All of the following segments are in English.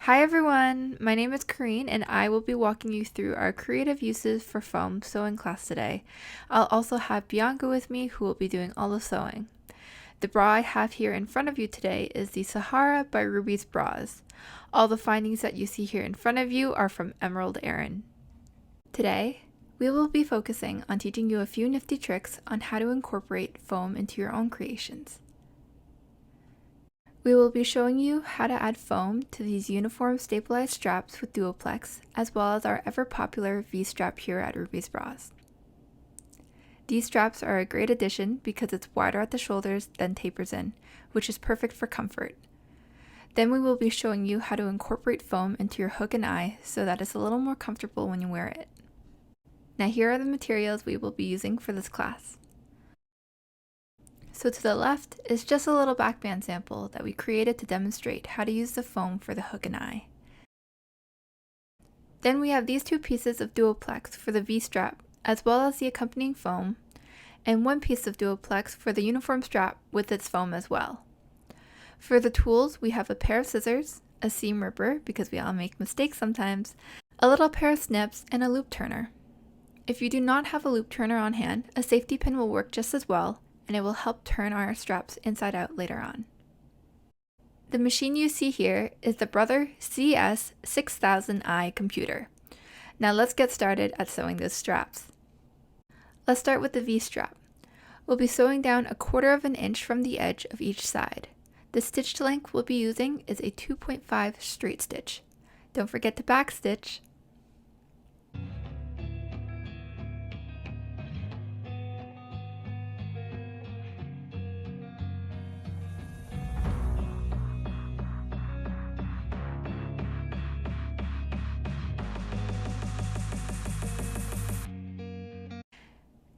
Hi everyone, my name is Kareen and I will be walking you through our creative uses for foam sewing class today. I'll also have Bianca with me who will be doing all the sewing. The bra I have here in front of you today is the Sahara by Rubies Bras. All the findings that you see here in front of you are from Emerald Erin. Today, we will be focusing on teaching you a few nifty tricks on how to incorporate foam into your own creations. We will be showing you how to add foam to these uniform stabilized straps with Duoplex, as well as our ever popular V-strap here at Rubies Bras. These straps are a great addition because it's wider at the shoulders than tapers in, which is perfect for comfort. Then we will be showing you how to incorporate foam into your hook and eye so that it's a little more comfortable when you wear it. Now here are the materials we will be using for this class. So to the left is just a little backband sample that we created to demonstrate how to use the foam for the hook and eye. Then we have these two pieces of Duoplex for the V-strap, as well as the accompanying foam, and one piece of Duoplex for the uniform strap with its foam as well. For the tools, we have a pair of scissors, a seam ripper, because we all make mistakes sometimes, a little pair of snips, and a loop turner. If you do not have a loop turner on hand, a safety pin will work just as well, and it will help turn our straps inside out later on. The machine you see here is the Brother CS6000i computer. Now let's get started at sewing those straps. Let's start with the V-strap. We'll be sewing down 1/4 of an inch from the edge of each side. The stitch length we'll be using is a 2.5 straight stitch. Don't forget to back stitch.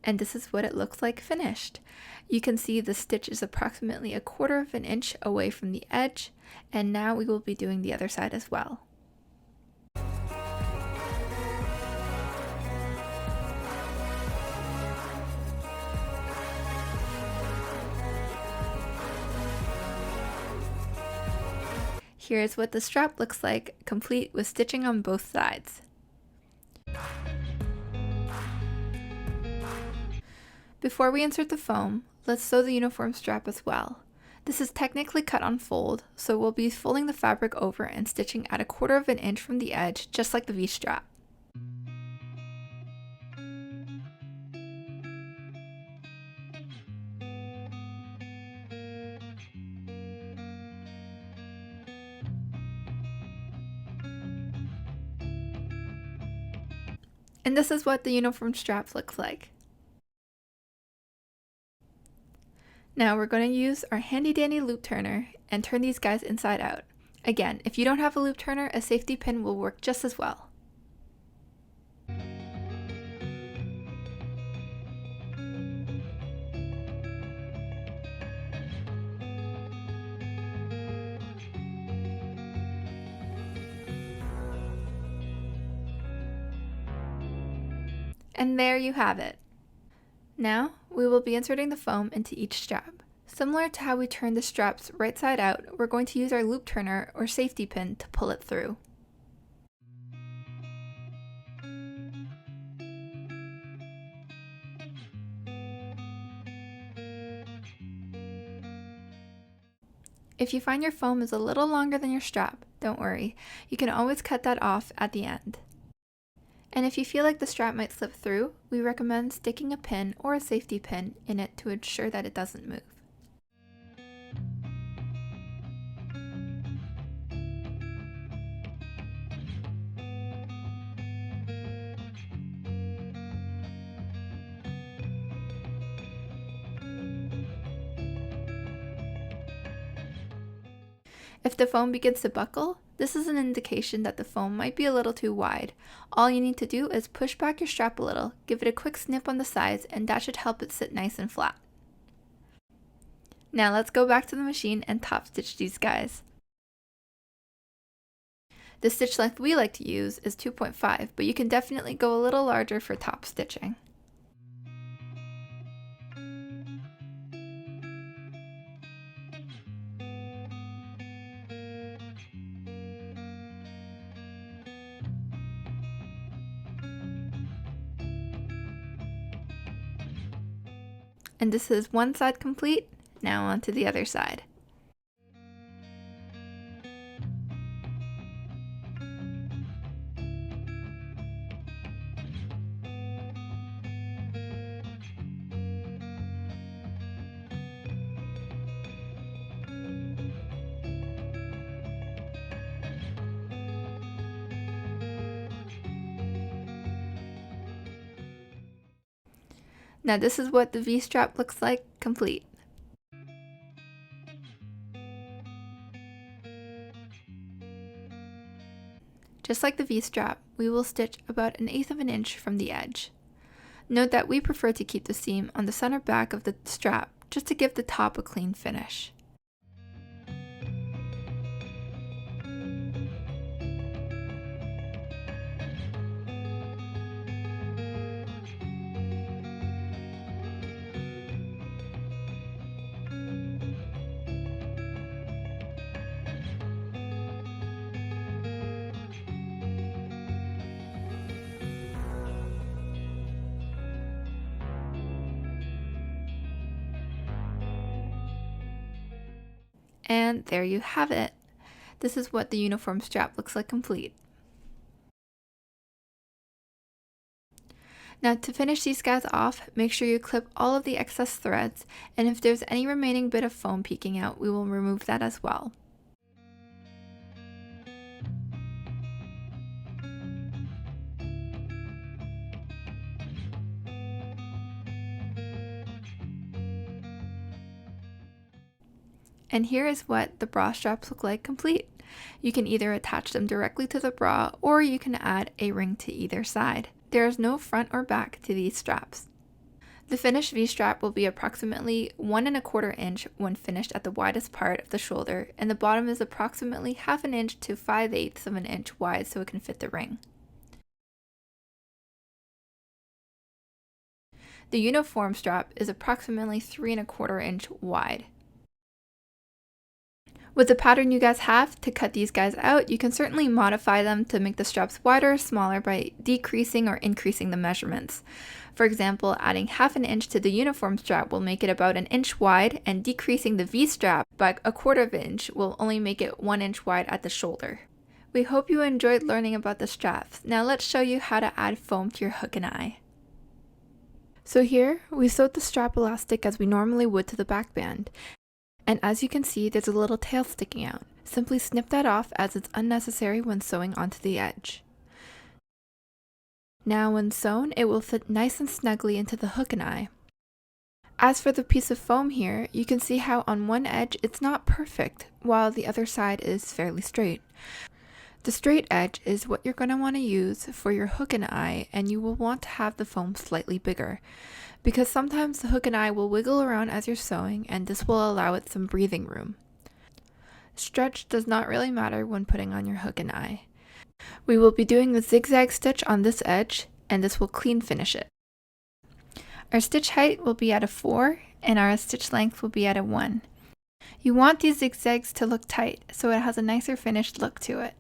And this is what it looks like finished. You can see the stitch is approximately 1/4 of an inch away from the edge, and now we will be doing the other side as well. Here's what the strap looks like, complete with stitching on both sides. Before we insert the foam, let's sew the uniform strap as well. This is technically cut on fold, so we'll be folding the fabric over and stitching at 1/4 of an inch from the edge, just like the V-strap. And this is what the uniform strap looks like. Now we're going to use our handy dandy loop turner and turn these guys inside out. Again, if you don't have a loop turner, a safety pin will work just as well. And there you have it. Now, we will be inserting the foam into each strap. Similar to how we turn the straps right side out, we're going to use our loop turner or safety pin to pull it through. If you find your foam is a little longer than your strap, don't worry, you can always cut that off at the end. And if you feel like the strap might slip through, we recommend sticking a pin or a safety pin in it to ensure that it doesn't move. If the foam begins to buckle, this is an indication that the foam might be a little too wide. All you need to do is push back your strap a little, give it a quick snip on the sides, and that should help it sit nice and flat. Now let's go back to the machine and top stitch these guys. The stitch length we like to use is 2.5, but you can definitely go a little larger for top stitching. and this is one side complete. Now on to the other side. Now this is what the V-strap looks like complete. Just like the V-strap, we will stitch about 1/8 of an inch from the edge. Note that we prefer to keep the seam on the center back of the strap just to give the top a clean finish. And there you have it. This is what the uniform strap looks like complete. Now to finish these guys off, make sure you clip all of the excess threads, and if there's any remaining bit of foam peeking out, we will remove that as well. And here is what the bra straps look like complete. You can either attach them directly to the bra, or you can add a ring to either side. There is no front or back to these straps. The finished V-strap will be approximately 1¼ inch when finished at the widest part of the shoulder, and the bottom is approximately 1/2 inch to 5/8 of an inch wide so it can fit the ring. The uniform strap is approximately 3¼ inch wide. With the pattern you guys have to cut these guys out, you can certainly modify them to make the straps wider or smaller by decreasing or increasing the measurements. For example, adding 1/2 inch to the uniform strap will make it about 1 inch wide, and decreasing the V-strap by 1/4 inch will only make it 1 inch wide at the shoulder. We hope you enjoyed learning about the straps. Now let's show you how to add foam to your hook and eye. So here, we sewed the strap elastic as we normally would to the back band. And as you can see, there's a little tail sticking out. Simply snip that off as it's unnecessary when sewing onto the edge. Now when sewn, it will fit nice and snugly into the hook and eye. As for the piece of foam here, you can see how on one edge it's not perfect, while the other side is fairly straight. The straight edge is what you're going to want to use for your hook and eye, and you will want to have the foam slightly bigger, because sometimes the hook and eye will wiggle around as you're sewing, and this will allow it some breathing room. Stretch does not really matter when putting on your hook and eye. We will be doing the zigzag stitch on this edge, and this will clean finish it. Our stitch height will be at a 4, and our stitch length will be at a 1. You want these zigzags to look tight, so it has a nicer finished look to it.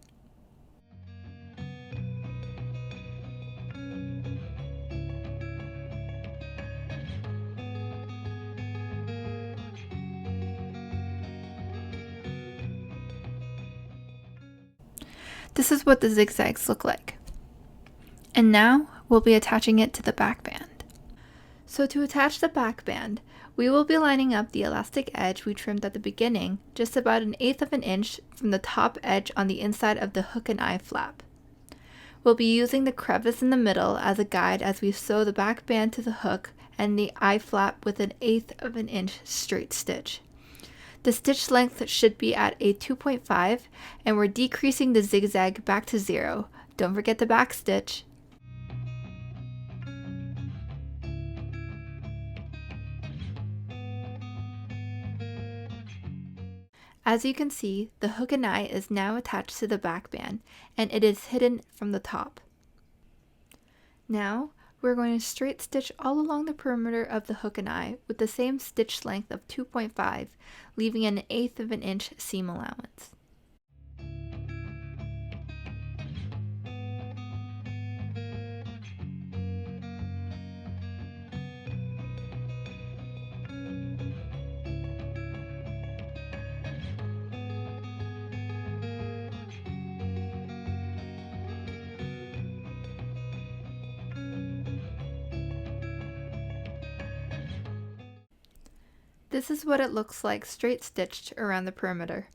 This is what the zigzags look like. And now we'll be attaching it to the back band. So to attach the back band, we will be lining up the elastic edge we trimmed at the beginning, just about 1/8 of an inch from the top edge on the inside of the hook and eye flap. We'll be using the crevice in the middle as a guide as we sew the back band to the hook and the eye flap with 1/8 of an inch straight stitch. The stitch length should be at a 2.5, and we're decreasing the zigzag back to 0. Don't forget the back stitch. As you can see, the hook and eye is now attached to the back band, and it is hidden from the top. Now, we're going to straight stitch all along the perimeter of the hook and eye with the same stitch length of 2.5, leaving 1/8 of an inch seam allowance. This is what it looks like straight stitched around the perimeter.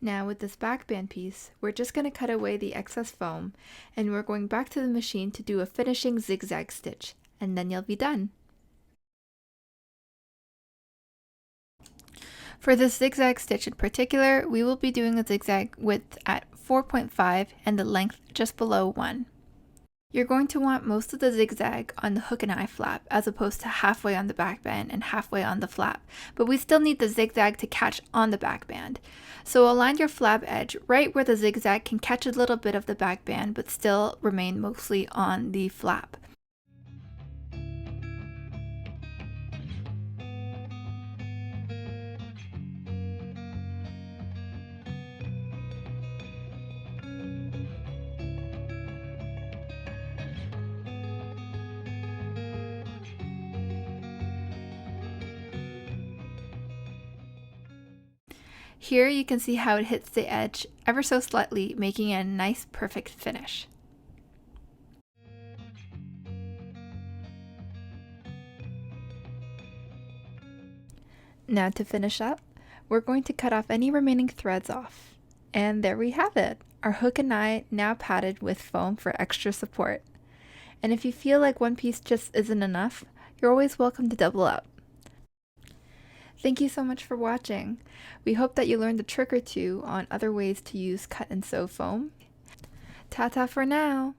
Now with this backband piece, we're just going to cut away the excess foam, and we're going back to the machine to do a finishing zigzag stitch, and then you'll be done. For this zigzag stitch in particular, we will be doing a zigzag width at 4.5 and the length just below 1. You're going to want most of the zigzag on the hook and eye flap as opposed to halfway on the backband and halfway on the flap, but we still need the zigzag to catch on the backband. So align your flap edge right where the zigzag can catch a little bit of the backband but still remain mostly on the flap. Here you can see how it hits the edge ever so slightly, making it a nice perfect finish. Now to finish up, we're going to cut off any remaining threads off. And there we have it, our hook and eye now padded with foam for extra support. And if you feel like one piece just isn't enough, you're always welcome to double up. Thank you so much for watching. We hope that you learned a trick or two on other ways to use cut and sew foam. Ta-ta for now!